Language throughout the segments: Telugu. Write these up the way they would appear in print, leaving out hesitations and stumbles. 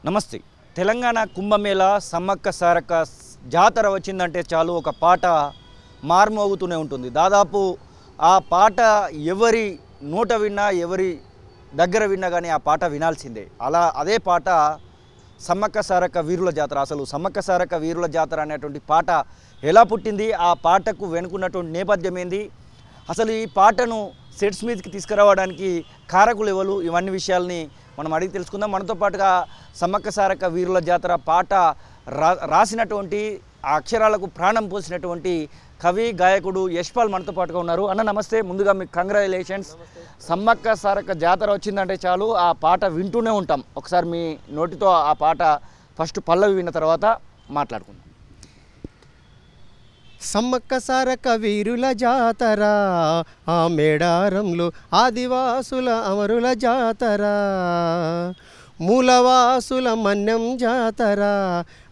నమస్తే. తెలంగాణ కుంభమేళా సమ్మక్క సారక్క జాతర వచ్చిందంటే చాలు ఒక పాట మార్మోగుతూనే ఉంటుంది. దాదాపు ఆ పాట ఎవరి నోట విన్నా ఎవరి దగ్గర విన్నా కానీ ఆ పాట వినాల్సిందే. అదే పాట సమ్మక్క సారక్క వీరుల జాతర. అసలు సమ్మక్క సారక్క వీరుల జాతర అనేటువంటి పాట ఎలా పుట్టింది, ఆ పాటకు వెనుకున్నటువంటి నేపథ్యం ఏంది, అసలు ఈ పాటను సెట్స్ మీదకి తీసుకురావడానికి కారకులు ఎవరు, ఇవన్నీ విషయాల్ని మనం అడిగి తెలుసుకుందాం. మనతో పాటుగా సమ్మక్క సారక్క వీరుల జాతర పాట రాసినటువంటి ఆ అక్షరాలకు ప్రాణం పోసినటువంటి కవి గాయకుడు యశ్పాల్ మనతో పాటుగా ఉన్నారు. అన్న నమస్తే. ముందుగా మీకు కంగ్రాచులేషన్స్. సమ్మక్క సారక్క జాతర వచ్చిందంటే చాలు ఆ పాట వింటూనే ఉంటాం. ఒకసారి మీ నోటితో ఆ పాట ఫస్ట్ పల్లవి విన్న తర్వాత మాట్లాడుకుందాం. సమ్మక్క సారక్క వీరుల జాతర, ఆ మేడారంలో ఆదివాసుల అమరుల జాతర, మూలవాసుల మన్యం జాతర,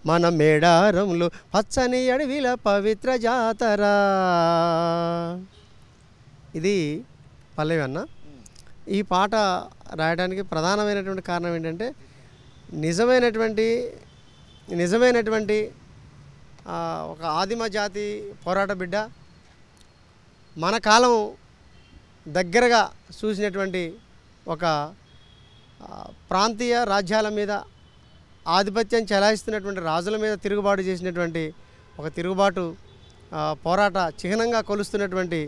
మన మేడారంలో పచ్చని అడవిల పవిత్ర జాతర. ఇది పల్లవి అన్న. ఈ పాట రాయడానికి ప్రధానమైనటువంటి కారణం ఏంటంటే నిజమైనటువంటి ఒక ఆదిమ జాతి పోరాట బిడ్డ, మన కాలం దగ్గరగా చూసినటువంటి ఒక ప్రాంతీయ రాజ్యాల మీద ఆధిపత్యం చెలాయిస్తున్నటువంటి రాజుల మీద తిరుగుబాటు చేసినటువంటి ఒక తిరుగుబాటు పోరాట చిహ్నంగా కొలుస్తున్నటువంటి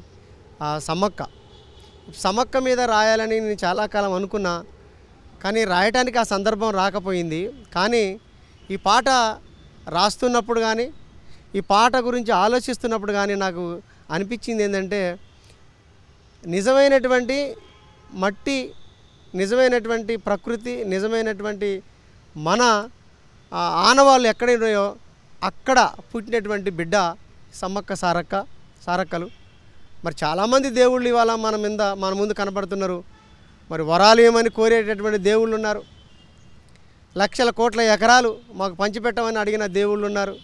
సమ్మక్క మీద రాయాలని నేను చాలా కాలం అనుకున్నా, కానీ రాయటానికి ఆ సందర్భం రాకపోయింది. కానీ ఈ పాట రాస్తున్నప్పుడు కానీ ఈ పాట గురించి ఆలోచిస్తున్నప్పుడు కానీ నాకు అనిపించింది ఏంటంటే నిజమైనటువంటి మట్టి, నిజమైనటువంటి ప్రకృతి, నిజమైనటువంటి మన ఆనవాళ్ళు ఎక్కడున్నాయో అక్కడ పుట్టినటువంటి బిడ్డ సమ్మక్క సారక్కలు. మరి చాలామంది దేవుళ్ళు ఇవాళ మన ముందు కనపడుతున్నారు. మరి వరాలు ఏమని కోరేటటువంటి దేవుళ్ళు ఉన్నారు. లక్షల కోట్ల ఎకరాలు మాకు పంచిపెట్టమని అడిగిన దేవుళ్ళు ఉన్నారు.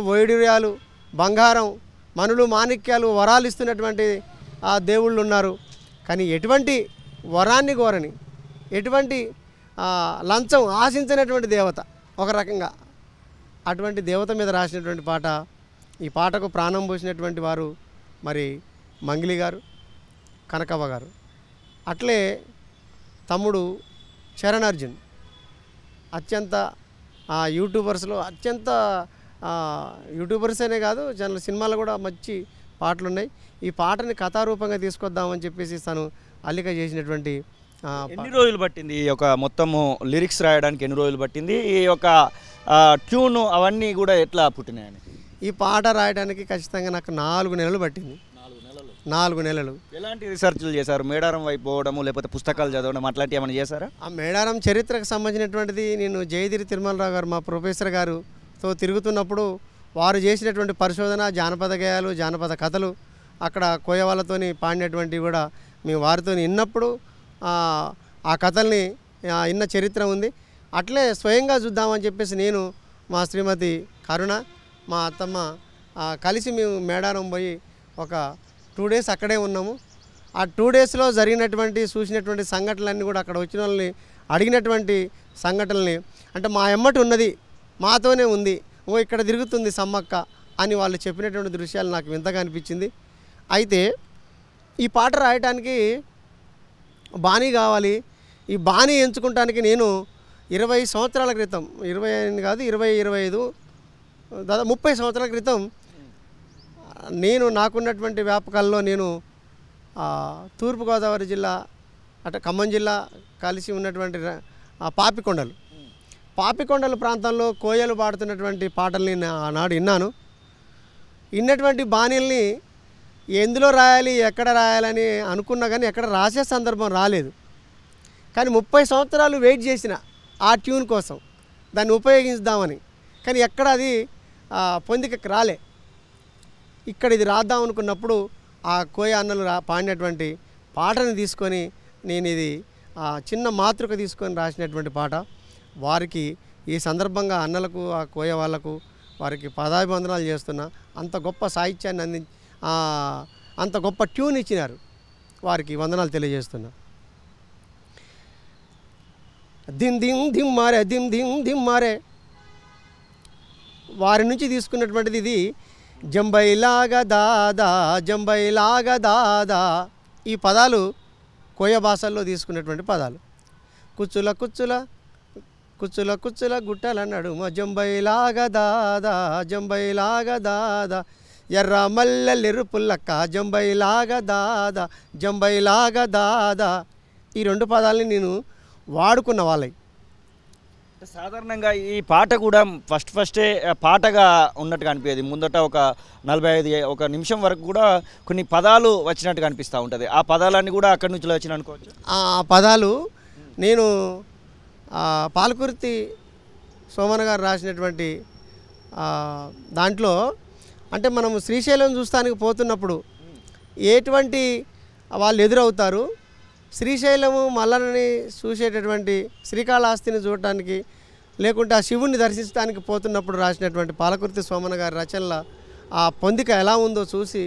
వైడూర్యాలు, బంగారం, మనులు, మాణిక్యాలు, వరాలు ఇస్తున్నటువంటి ఆ దేవుళ్ళు ఉన్నారు. కానీ ఎటువంటి వరాన్ని కోరని, ఎటువంటి లంచం ఆశించినటువంటి దేవత ఒక రకంగా, అటువంటి దేవత మీద రాసినటువంటి పాట. ఈ పాటకు ప్రాణం పోసినటువంటి వారు మరి మంగిలి గారు, కనకవ్వ గారు. అట్లే తమ్ముడు చరణ్ అర్జున్ అత్యంత యూట్యూబర్స్ అనే కాదు, సినిమాలు కూడా మంచి పాటలు ఉన్నాయి. ఈ పాటని కథారూపంగా తీసుకొద్దామని చెప్పేసి తను అల్లిక చేసినటువంటి. ఎన్ని రోజులు పట్టింది ఈ యొక్క మొత్తము లిరిక్స్ రాయడానికి? ఎన్ని రోజులు పట్టింది? ఈ యొక్క ట్యూను అవన్నీ కూడా ఎట్లా పుట్టినాయని? ఈ పాట రాయడానికి ఖచ్చితంగా నాకు 4 నెలలు పట్టింది. 4 నెలలు. ఎలాంటి రీసెర్చ్లు చేశారు? మేడారం వైపు పోవడము, లేకపోతే పుస్తకాలు చదవడం అట్లాంటివి ఏమైనా చేశారా? ఆ మేడారం చరిత్రకు సంబంధించినటువంటిది నేను జయగిరి తిరుమలరావు గారు, మా ప్రొఫెసర్ గారుతో తిరుగుతున్నప్పుడు వారు చేసినటువంటి పరిశోధన, జానపద గేయాలు, జానపద కథలు, అక్కడ కోయ వాళ్ళతోని పాడినటువంటివి కూడా మేము వారితో విన్నప్పుడు ఆ కథల్ని విన్న చరిత్ర ఉంది. అట్లే స్వయంగా చూద్దామని చెప్పేసి నేను, మా శ్రీమతి కరుణ, మా అత్తమ్మ కలిసి మేము మేడారం పోయి ఒక 2 డేస్ అక్కడే ఉన్నాము. ఆ 2 డేస్లో చూసినటువంటి సంఘటనలన్నీ కూడా అక్కడ వచ్చిన వాళ్ళని అడిగినటువంటి సంఘటనల్ని, అంటే మా ఎమ్మటి ఉన్నది, మాతోనే ఉంది, ఇక్కడ తిరుగుతుంది సమ్మక్క అని వాళ్ళు చెప్పినటువంటి దృశ్యాలు నాకు వింతగా అనిపించింది. అయితే ఈ పాట రాయటానికి బాణీ కావాలి. ఈ బాణీ ఎంచుకుంటానికి నేను 20 సంవత్సరాల క్రితం, 20 కాదు 25 దాదాపు 30 సంవత్సరాల క్రితం నాకున్నటువంటి వ్యాపకాల్లో నేను తూర్పుగోదావరి జిల్లా అటు ఖమ్మం జిల్లా కలిసి ఉన్నటువంటి పాపికొండల ప్రాంతంలో కోయలు పాడుతున్నటువంటి పాటల్ని ఆనాడు విన్నటువంటి బాణీల్ని ఎందులో రాయాలి, ఎక్కడ రాయాలని అనుకున్నా కానీ ఎక్కడ రాసే సందర్భం రాలేదు. కానీ 30 సంవత్సరాలు వెయిట్ చేసిన ఆ ట్యూన్ కోసం, దాన్ని ఉపయోగిద్దామని, కానీ ఎక్కడ అది పొందికకి రాలే. ఇక్కడ ఇది రాద్దాం అనుకున్నప్పుడు ఆ కోయ అన్నలు పాడినటువంటి పాటని తీసుకొని నేను ఇది చిన్న మాతృక తీసుకొని రాసినటువంటి పాట. వారికి ఈ సందర్భంగా అన్నలకు, ఆ కోయ వాళ్లకు వారికి పాదాభివందనాలు చేస్తున్నా. అంత గొప్ప సాహిత్యాన్ని అంత గొప్ప ట్యూన్ ఇచ్చినారు, వారికి వందనాలు తెలియజేస్తున్నా. దిమ్ దిమ్ దిమ్మారే దిమ్ దిమ్ దిమ్మారే వారి నుంచి తీసుకున్నటువంటిది ఇది. జంబైలాగా దాదా జంబైలాగా దాదా, ఈ పదాలు కోయ భాషల్లో తీసుకున్నటువంటి పదాలు. కుచ్చుల కుచ్చుల కుచ్చుల కుచ్చుల గుట్టల నడుమ జంబైలాగా దాదా జంబైలాగా దాదా, ఎర్ర మల్లెలిరు పుల్లక్క జంబైలాగా దాదా జంబైలాగా దాదా, ఈ రెండు పదాలని నేను వాడుకున్న వాళ్ళవి. సాధారణంగా ఈ పాట కూడా ఫస్టే పాటగా ఉన్నట్టుగా అనిపించేది. ముందట ఒక 45 ఒక నిమిషం వరకు కూడా కొన్ని పదాలు వచ్చినట్టుగా అనిపిస్తూ ఉంటుంది. ఆ పదాలన్నీ కూడా అక్కడి నుంచి వచ్చిన అనుకోవచ్చు. ఆ పదాలు నేను పాలకుర్తి సోమన గారు రాసినటువంటి దాంట్లో, అంటే మనము శ్రీశైలం చూస్తానికి పోతున్నప్పుడు ఎటువంటి వాళ్ళు ఎదురవుతారు, శ్రీశైలము మల్లన్నని చూసేటటువంటి శ్రీకాళహస్తిని చూడటానికి లేకుంటే ఆ శివుణ్ణి దర్శించడానికి పోతున్నప్పుడు రాసినటువంటి పాలకుర్తి సోమన గారి రచనల ఆ పొందిక ఎలా ఉందో చూసి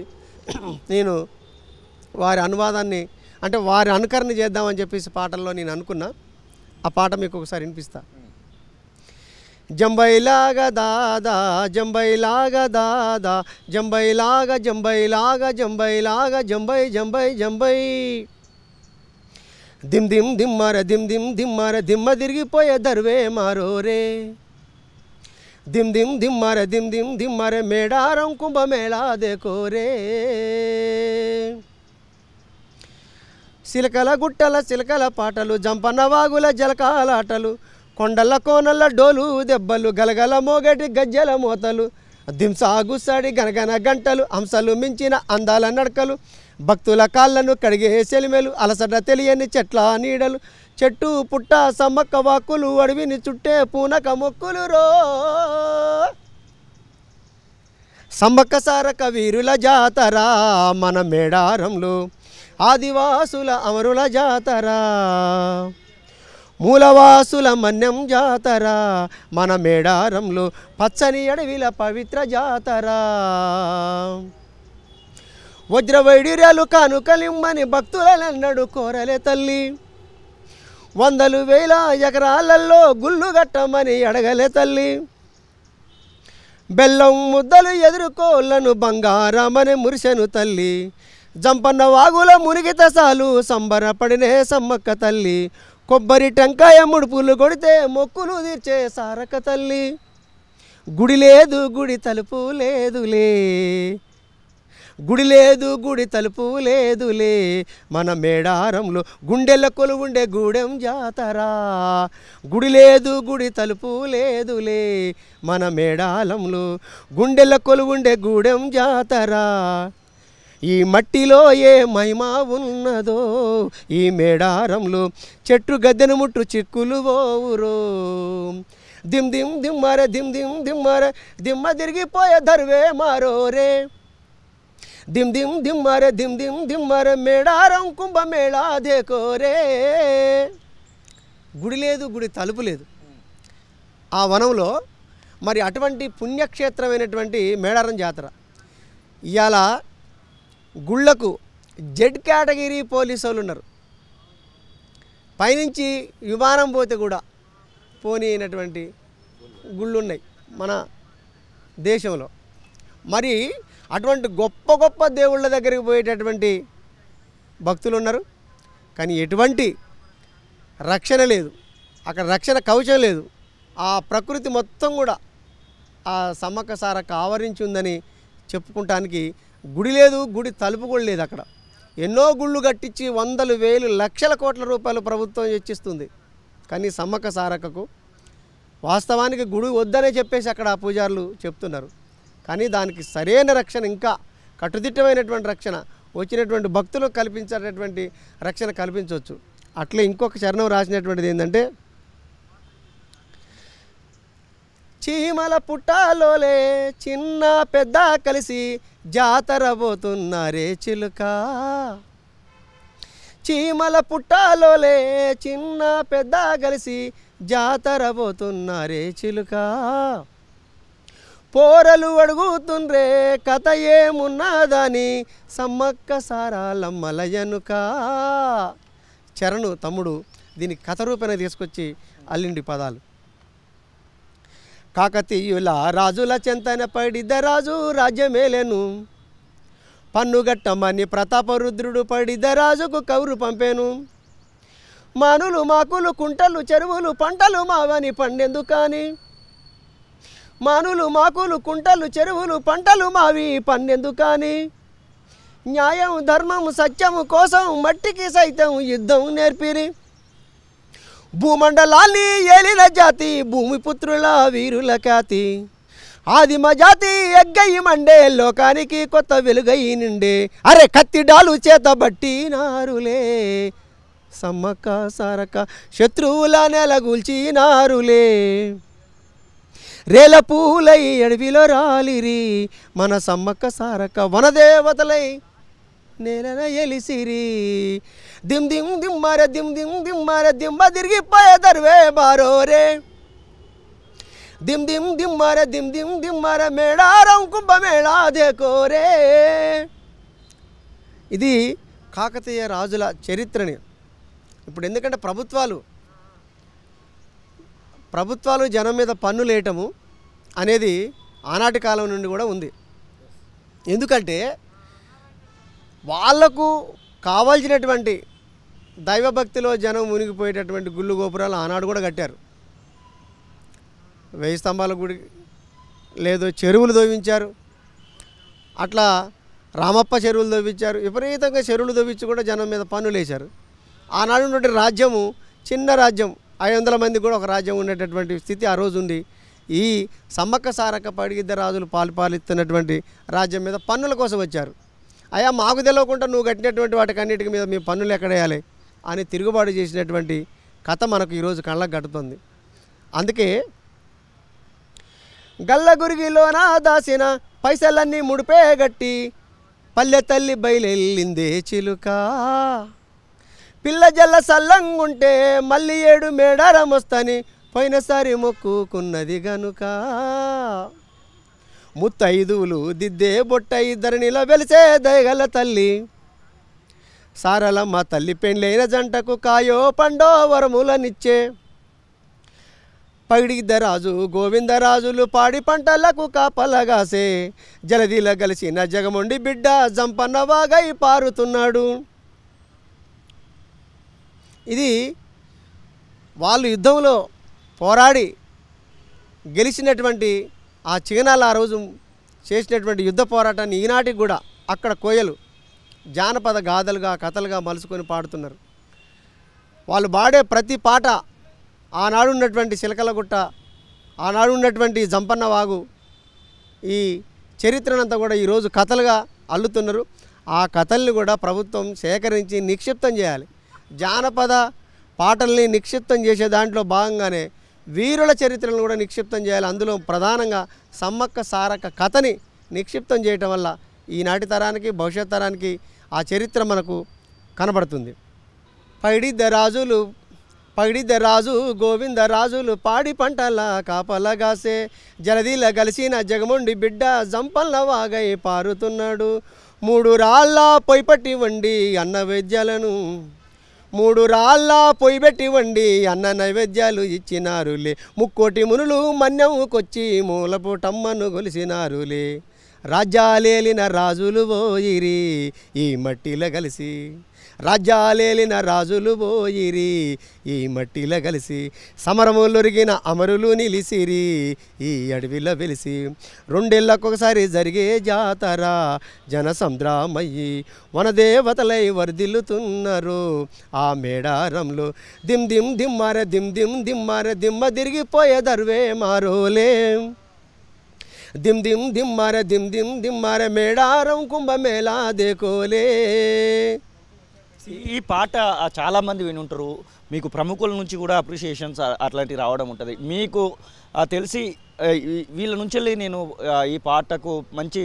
నేను వారి అనువాదాన్ని, అంటే వారి అనుకరణ చేద్దామని చెప్పేసి పాటల్లో నేను అనుకున్నా. ఆ పాట మీకు ఒకసారి వినిపిస్తా. జంబైలాగా దాదా జంబైలాగా దాదా జంబైలాగా జంబైలాగా జంబైలాగా జంబై జంబై జంబై, దిమ్ దిమ్ దిమ్మర దిమ్ దిమ్ దిమ్మర దిమ్మ తిరిగిపోయే దర్వే మారోరే, దిమ్ దిమ్ దిమ్మర దిమ్ దిమ్ దిమ్మర మేడారం కుంభమేళా దేకోరే, సిలకల గుట్టల సిలకల పాటలు జంపన్న వాగుల జలకాలాటలు, కొండల కోనల డోలు దెబ్బలు గలగల మోగటి గజ్జల మోతలు, దింసాగుసాడి గనగన గంటలు హంసలు మించిన అందాల నడకలు, భక్తుల కాళ్ళను కడిగే సెలిమెలు అలసట తెలియని చెట్ల నీడలు, చెట్టు పుట్ట సమ్మక్క వాక్కులు అడవిని చుట్టే పూనక మొక్కులు రో, సమ్మక్క సారక వీరుల జాతర మన మేడారంలో, ఆదివాసుల అమరుల జాతర మూలవాసుల మన్యం జాతర మన మేడారంలో, పచ్చని అడవిల పవిత్ర జాతర, వజ్రవైడిర్యాలు కానుకలిమ్మని భక్తులనెన్నడు కోరలే తల్లి, 100,000 ఎకరాలలో గుళ్ళు గట్టమని అడగలే తల్లి, బెల్లం ముద్దలు ఎదుర్కోళ్ళను బంగారమని మురిసెను తల్లి, జంపన్న వాగుల మునిగిత సాలు సంబరపడినే సమ్మక్క తల్లి, కొబ్బరి టెంకాయ ముడుపులు కొడితే మొక్కులు తీర్చే సారక తల్లి, గుడి లేదు గుడి తలుపు లేదులే, గుడి లేదు గుడి తలుపు లేదులే మన మేడారంలో, గుండెల కొలువుండే గూడెం జాతర, గుడి లేదు గుడి తలుపు లేదులే మన మేడారంలో, గుండెల కొలువుండే గూడెం జాతర, ఈ మట్టిలో ఏ మహిమ ఉన్నదో ఈ మేడారంలో, చెట్టు గద్దెను ముట్టు చిక్కులు ఓవురో, దిమ్ దిమ్ దిమ్మర దిమ్ దిమ్ దిమ్మర దిమ్మ తిరిగిపోయే దర్వే మారోరే, దిమ్ దిమ్ దిమ్మర దిమ్ దిమ్ దిమ్మర మేడారం కుంభమేళా దేకోరే, గుడి లేదు గుడి తలుపు లేదు ఆ వనంలో. మరి అటువంటి పుణ్యక్షేత్రమైనటువంటి మేడారం జాతర ఇవాళ గుళ్ళకు జెడ్ కేటగిరీ పోలీసు వాళ్ళు ఉన్నారు, పైనుంచి విమానం పోతే కూడా పోనీ అయినటువంటి గుళ్ళు ఉన్నాయి మన దేశంలో. మరి అటువంటి గొప్ప గొప్ప దేవుళ్ళ దగ్గరికి పోయేటటువంటి భక్తులు ఉన్నారు, కానీ ఎటువంటి రక్షణ లేదు, అక్కడ రక్షణ కవచం లేదు. ఆ ప్రకృతి మొత్తం కూడా ఆ సమ్మక్క సారక్క ఆవరించి ఉందని చెప్పుకుంటానికి గుడి లేదు గుడి తలుపు కూడా లేదు. అక్కడ ఎన్నో గుళ్ళు కట్టించి 100,000 లక్షల కోట్ల రూపాయలు ప్రభుత్వం వెచ్చిస్తుంది, కానీ సమ్మక్క సారక్కకు వాస్తవానికి గుడి వద్దనే చెప్పేసి అక్కడ పూజారులు చెప్తున్నారు. కానీ దానికి సరైన రక్షణ, ఇంకా కట్టుదిట్టమైనటువంటి రక్షణ వచ్చినటువంటి భక్తులకు కల్పించేటటువంటి రక్షణ కల్పించవచ్చు. అట్లే ఇంకొక చరణం రాసినటువంటిది ఏంటంటే, చీమల పుట్టాలోలే చిన్న పెద్ద కలిసి జాతర పోతున్నారే చిలుక, చీమల పుట్టాలోలే చిన్న పెద్ద కలిసి జాతర పోతున్నారే చిలుక, పోరలు అడుగుతుండ్రే కథ ఏమున్నదని సమ్మక్క సారాలమ్మల ఎనుక. చరణు తమ్ముడు దీన్ని కథ రూపేణ తీసుకొచ్చి అల్లిండి పదాలు. కాకతీయుల రాజుల చెంతన పడిద రాజు రాజ్యమేలెను, పన్నుగట్టమని ప్రతాపరుద్రుడు పడిద రాజుకు కౌరు పంపెను. మానులు మాకులు కుంటలు చెరువులు పంటలు మావని పండెందు కాని, మానులు మాకులు కుంటలు చెరువులు పంటలు మావి పండెందు కాని, న్యాయం ధర్మము సత్యము కోసం మట్టికి సైతం యుద్ధం నేర్పిరి. భూమండలాన్ని ఏలిన జాతి భూమిపుత్రుల వీరుల ఖ్యాతి, ఆదిమ జాతి ఎగ్గయి మండే లోకానికి కొత్త వెలుగై నిండే. అరే కత్తిడాలు చేతబట్టి నారులే, సమ్మక్క సారక్క శత్రువుల నెలగూల్చినారులే. రేల పూలై అడవిలో రాలిరి, మన సమ్మక్క సారక్క వనదేవతలై నేలన ఎలిసిరి. దిమ్ దిమ్ దిమ్మర దిమ్ దిమ్ దిమ్మర దిమ్మ తిరిగిపోయే దర్వే బారోరే, దిమ్ దిమ్ దిమ్మర దిమ్ దిమ్ దిమ్మర మేడారం కుంభమేళా దేకోరే. ఇది కాకతీయ రాజుల చరిత్రని. ఇప్పుడు ఎందుకంటే ప్రభుత్వాలు జనం మీద పన్నులేయటము అనేది ఆనాటి కాలం నుండి కూడా ఉంది. ఎందుకంటే వాళ్లకు కావాల్సినటువంటి దైవభక్తిలో జనం మునిగిపోయేటటువంటి గుళ్ళు గోపురాలు ఆనాడు కూడా కట్టారు. 1000 స్తంభాల గుడి లేదు, చెరువులు తవ్వించారు. అట్లా రామప్ప చెరువులు తవ్వించారు. విపరీతంగా చెరువులు తవ్వించి కూడా జనం మీద పన్నులు వేశారు. ఆనాడు ఉన్నటువంటి రాజ్యము చిన్న రాజ్యం, 500 మంది కూడా ఒక రాజ్యం ఉండేటటువంటి స్థితి ఆ రోజు ఉంది. ఈ సమ్మక్క సారక్క పడిగిద్ద రాజులు పాలిస్తున్నటువంటి రాజ్యం మీద పన్నుల కోసం వచ్చారు. అయ్యా మాకు తెలియకుండా నువ్వు కట్టినటువంటి వాటికి అన్నిటికి మీద మీ పన్నులు ఎక్కడేయాలి అని తిరుగుబాటు చేసినటువంటి కథ మనకు ఈరోజు కళ్ళకు కట్టుతుంది. అందుకే గల్ల గురిగిలోన దాసిన పైసలన్నీ ముడిపే గట్టి, పల్లె తల్లి బయలెళ్ళిందే చిలుక, పిల్ల జల్ల సల్లంగుంటే మళ్ళీ 7 మేడారం వస్తని పోయినసారి మొక్కుకున్నది గనుక. ముత్తైదువులు దిద్దే బొట్ట ఇద్దరినిలో వెలిసే దయగల తల్లి, సారలమ్మ తల్లి పెండ్లైన జంటకు కాయో పండో వరములనిచ్చే. పగిడిద్దరాజు గోవిందరాజులు పాడి పంటలకు కాపలగాసే, జలదిల గలిసిన జగముండి బిడ్డ జంపన్న వాగై పారుతున్నాడు. ఇది వాళ్ళు యుద్ధంలో పోరాడి గెలిచినటువంటి ఆ చిగనాలు ఆ రోజు చేసినటువంటి యుద్ధ పోరాటాన్ని ఈనాటికి కూడా అక్కడ కోయలు జానపద గాథలుగా కథలుగా మలుసుకొని పాడుతున్నారు. వాళ్ళు పాడే ప్రతి పాట ఆనాడు ఉన్నటువంటి చిలకలగుట్ట, ఆనాడు ఉన్నటువంటి జంపన్న వాగు, ఈ చరిత్రనంతా కూడా ఈరోజు కథలుగా అల్లుతున్నారు. ఆ కథల్ని కూడా ప్రభుత్వం సేకరించి నిక్షిప్తం చేయాలి. జానపద పాటల్ని నిక్షిప్తం చేసే దాంట్లో భాగంగానే వీరుల చరిత్రలను కూడా నిక్షిప్తం చేయాలి. అందులో ప్రధానంగా సమ్మక్క సారక్క కథని నిక్షిప్తం చేయటం వల్ల ఈనాటి తరానికి భవిష్యత్ తరానికి ఆ చరిత్ర మనకు కనబడుతుంది. పగిడిద్ద రాజు గోవిందరాజులు పాడి పంటల కాపలగాసే, జలదిల గలిసిన జగముండి బిడ్డ జంపల్ల వాగై పారుతున్నాడు. 3 రాళ్ళ పొయ్యిపట్టి వండి అన్న వైద్యాలను, 3 రాళ్ళ పొయ్యిపెట్టి వండి అన్న నైవేద్యాలు ఇచ్చినారులే. 3 కోటి మునులు మన్యముకొచ్చి మూలపుటమ్మను గొలిసినారులే. రాజ్యాలేలిన రాజులు పోయిరి ఈ మట్టిలో కలిసి, రాజ్యాలేలిన రాజులు పోయిరి ఈ మట్టిలో కలిసి, సమరములొరిగిన అమరులు నిలిసిరి ఈ అడవిలో వెలిసి. 2 ఏళ్ళకొకసారి జరిగే జాతర జనసంద్రామయ్యి, వనదేవతలై వర్ధిల్లుతున్నారు ఆ మేడారంలో. దిమ్ దిమ్ దిమ్మార దిమ్ దిమ్ దిమ్మార దిమ్మ తిరిగిపోయే దర్వే మారోలే, దిమ్ దిమ్ దిమ్మార దిమ్ దిమ్ దిమ్మార మేడారం కుంభమేళా దేకోలే. ఈ పాట చాలామంది విని ఉంటారు. మీకు ప్రముఖుల నుంచి కూడా అప్రిషియేషన్స్ అట్లాంటివి రావడం ఉంటుంది. మీకు తెలిసి వీళ్ళ నుంచి నేను ఈ పాటకు మంచి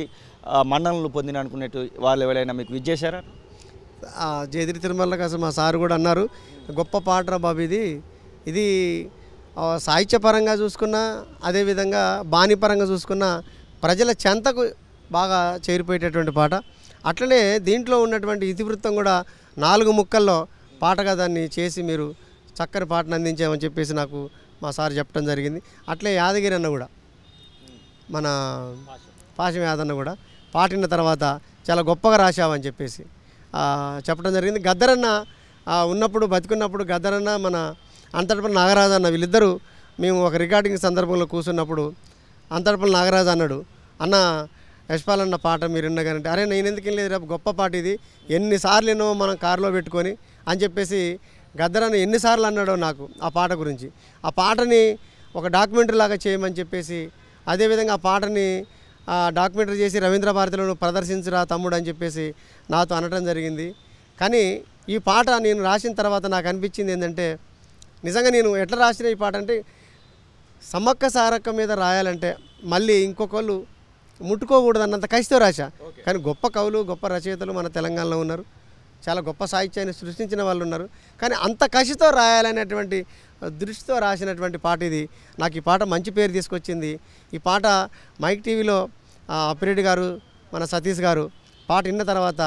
మన్ననలు పొందిన అనుకునేట్టు వాళ్ళు ఎవరైనా మీకు విజ్జేశారా? జయదిరి తిరుమల కోసం మా సార్ కూడా అన్నారు, గొప్ప పాటరా బాబు ఇది సాహిత్యపరంగా చూసుకున్నా, అదేవిధంగా బాణీపరంగా చూసుకున్నా ప్రజల చెంతకు బాగా చేరిపోయేటటువంటి పాట. అట్లనే దీంట్లో ఉన్నటువంటి ఇతివృత్తం కూడా 4 ముక్కల్లో పాటగా దాన్ని చేసి మీరు చక్కని పాటను అందించామని చెప్పేసి నాకు మా సార్ చెప్పడం జరిగింది. అట్లే యాదగిరి అన్న కూడా, మన పాశం యాదన్న కూడా పాటిన తర్వాత చాలా గొప్పగా రాశావని చెప్పేసి చెప్పడం జరిగింది. గద్దరన్న ఉన్నప్పుడు, బతికున్నప్పుడు గద్దరన్న, మన అంతటపల్లి నాగరాజు అన్న, వీళ్ళిద్దరూ మేము ఒక రికార్డింగ్ సందర్భంలో కూర్చున్నప్పుడు అంతటపల్లి నాగరాజు అన్నాడు, అన్న యశ్పాల్ అన్న పాట మీరు విన్నగానంటే, అరే నేను ఎందుకు వెళ్ళలేదు, రేపు గొప్ప పాట ఇది, ఎన్నిసార్లు ఎన్నో మనం కారులో పెట్టుకొని అని చెప్పేసి గద్దరన్న ఎన్నిసార్లు అన్నాడో నాకు ఆ పాట గురించి. ఆ పాటని ఒక డాక్యుమెంటరీ లాగా చేయమని చెప్పేసి, అదేవిధంగా ఆ పాటని డాక్యుమెంటరీ చేసి రవీంద్ర భారతిలో ప్రదర్శించరా తమ్ముడు అని చెప్పేసి నాతో అనడం జరిగింది. కానీ ఈ పాట నేను రాసిన తర్వాత నాకు అనిపించింది ఏంటంటే, నిజంగా నేను ఎట్లా రాసిన ఈ పాట అంటే, సమ్మక్క సారక్క మీద రాయాలంటే మళ్ళీ ఇంకొకళ్ళు ముట్టుకోకూడదు అన్నంత కసితో రాశా. కానీ గొప్ప కవులు, గొప్ప రచయితలు మన తెలంగాణలో ఉన్నారు, చాలా గొప్ప సాహిత్యాన్ని సృష్టించిన వాళ్ళు ఉన్నారు. కానీ అంత కసితో రాయాలనేటువంటి దృష్టితో రాసినటువంటి పాట ఇది. నాకు ఈ పాట మంచి పేరు తీసుకొచ్చింది. ఈ పాట మైక్ టీవీలో అప్పిరెడ్డి గారు, మన సతీష్ గారు పాట విన్న తర్వాత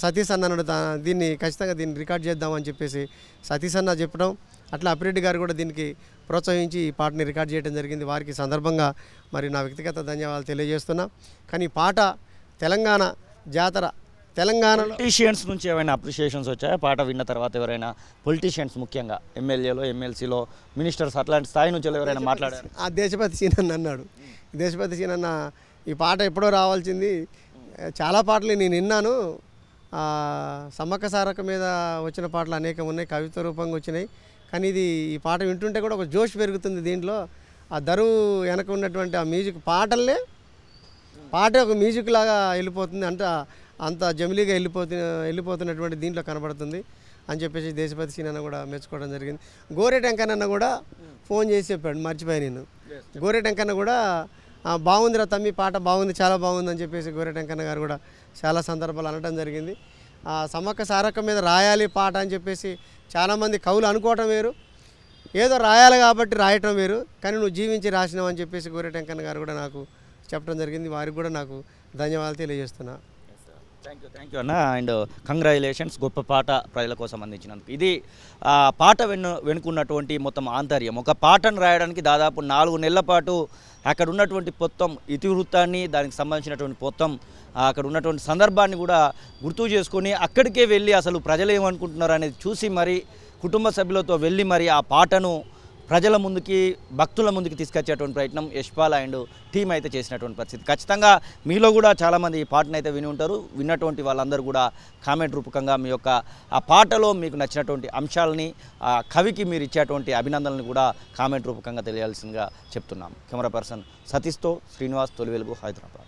సతీష్ అన్నాడు దీన్ని ఖచ్చితంగా దీన్ని రికార్డ్ చేద్దామని చెప్పేసి సతీష్ అన్న చెప్పడం, అట్లా అప్పిరెడ్డి గారు కూడా దీనికి ప్రోత్సహించి ఈ పాటని రికార్డ్ చేయడం జరిగింది. వారికి సందర్భంగా మరి నా వ్యక్తిగత ధన్యవాదాలు తెలియజేస్తున్నా. కానీ ఈ పాట తెలంగాణ జాతర, తెలంగాణలో పొలిటీషియన్స్ నుంచి ఏమైనా అప్రిషియేషన్స్ వచ్చాయా పాట విన్న తర్వాత? ఎవరైనా పొలిటీషియన్స్, ముఖ్యంగా ఎమ్మెల్యేలో, ఎమ్మెల్సీలో, మినిస్టర్స్ అట్లాంటి స్థాయి నుంచి ఎవరైనా మాట్లాడారు? ఆ దేశపతి సీనన్న అన్నాడు, దేశపతి సీనన్న ఈ పాట ఎప్పుడో రావాల్సింది, చాలా పాటలు నేను విన్నాను, సమ్మక్క సారక్క మీద వచ్చిన పాటలు అనేకం ఉన్నాయి, కవిత్వ రూపంగా వచ్చినాయి, కానీ ఇది ఈ పాట వింటుంటే కూడా ఒక జోష్ పెరుగుతుంది దీంట్లో. ఆ దరువు వెనక ఉన్నటువంటి ఆ మ్యూజిక్, పాటే ఒక మ్యూజిక్ లాగా వెళ్ళిపోతుంది, అంటే అంత జమిలీగా వెళ్ళిపోతున్నటువంటి దీంట్లో కనబడుతుంది అని చెప్పేసి దేశపతి సీనన్న కూడా మెచ్చుకోవడం జరిగింది. గోరె టెంకన్న కూడా ఫోన్ చేసి చెప్పాడు, మర్చిపోయి నేను. గోరె టెంకన్న కూడా బాగుందిరా తమ్మి పాట బాగుంది, చాలా బాగుంది అని చెప్పేసి గోరె టెంకన్న గారు కూడా చాలా సందర్భాలు అనడం జరిగింది. సమ్మక్క సారక్క మీద రాయాలి పాట అని చెప్పేసి చాలామంది కవులు అనుకోవటం వేరు, ఏదో రాయాలి కాబట్టి రాయటం వేరు, కానీ నువ్వు జీవించి రాసినావు అని చెప్పేసి గోరె టెంకన్న గారు కూడా నాకు చెప్పడం జరిగింది. వారికి కూడా నాకు ధన్యవాదాలు తెలియజేస్తున్నా. థ్యాంక్ యూ అన్న, అండ్ కంగ్రాచులేషన్స్, గొప్ప పాట ప్రజల కోసం అందించినందుకు. ఇది పాట వెనుకున్నటువంటి మొత్తం ఆంతర్యం. ఒక పాటను రాయడానికి దాదాపు 4 నెలల పాటు అక్కడ ఉన్నటువంటి మొత్తం ఇతివృత్తాన్ని, దానికి సంబంధించినటువంటి మొత్తం అక్కడ ఉన్నటువంటి సందర్భాన్ని కూడా గుర్తు చేసుకొని అక్కడికే వెళ్ళి అసలు ప్రజలు ఏమనుకుంటున్నారు అనేది చూసి మరి కుటుంబ సభ్యులతో వెళ్ళి మరి ఆ పాటను ప్రజల ముందుకి, భక్తుల ముందుకి తీసుకొచ్చేటువంటి ప్రయత్నం యశ్పాల్ అండ్ టీం అయితే చేసినటువంటి పరిస్థితి. ఖచ్చితంగా మీలో కూడా చాలామంది ఈ పాటను అయితే విని ఉంటారు. విన్నటువంటి వాళ్ళందరూ కూడా కామెంట్ రూపకంగా మీ యొక్క ఆ పాటలో మీకు నచ్చినటువంటి అంశాలని, ఆ కవికి మీరు ఇచ్చేటువంటి అభినందనలను కూడా కామెంట్ రూపకంగా తెలియాల్సిందిగా చెప్తున్నాం. కెమెరా పర్సన్ సతీష్తో శ్రీనివాస్, తొలి వెలుగు, హైదరాబాద్.